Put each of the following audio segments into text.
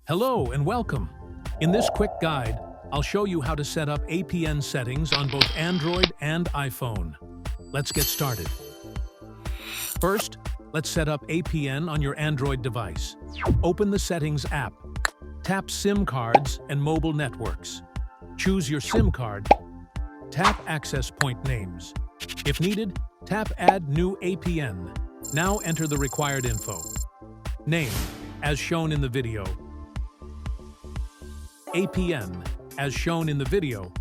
Hello and welcome. In this quick guide, I'll show you how to set up APN settings on both Android and iPhone. Let's get started. First, let's set up APN on your Android device. Open the Settings app. Tap SIM cards and mobile networks. Choose your SIM card. Tap Access Point Names. If needed, tap Add New APN. Now enter the required info. Name, as shown in the video. APN, as shown in the video.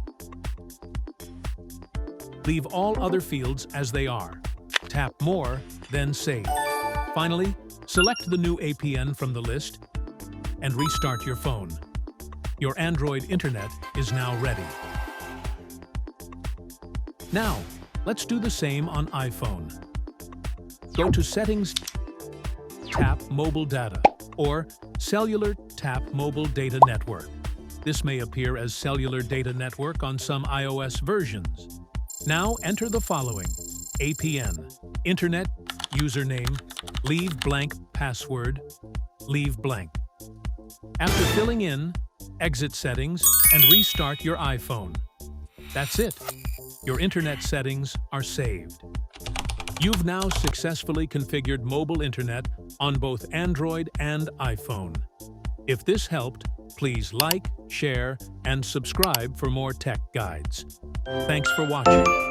Leave all other fields as they are. Tap More, then Save. Finally, select the new APN from the list and restart your phone. Your Android internet is now ready. Now, let's do the same on iPhone. Go to Settings, tap Mobile Data, or Cellular, tap Mobile Data Network. This may appear as Cellular Data Network on some iOS versions. Now enter the following: APN, Internet, username, leave blank password, leave blank. After filling in, exit settings and restart your iPhone. That's it. Your internet settings are saved. You've now successfully configured mobile internet on both Android and iPhone. If this helped, please like, share, and subscribe for more tech guides. Thanks for watching.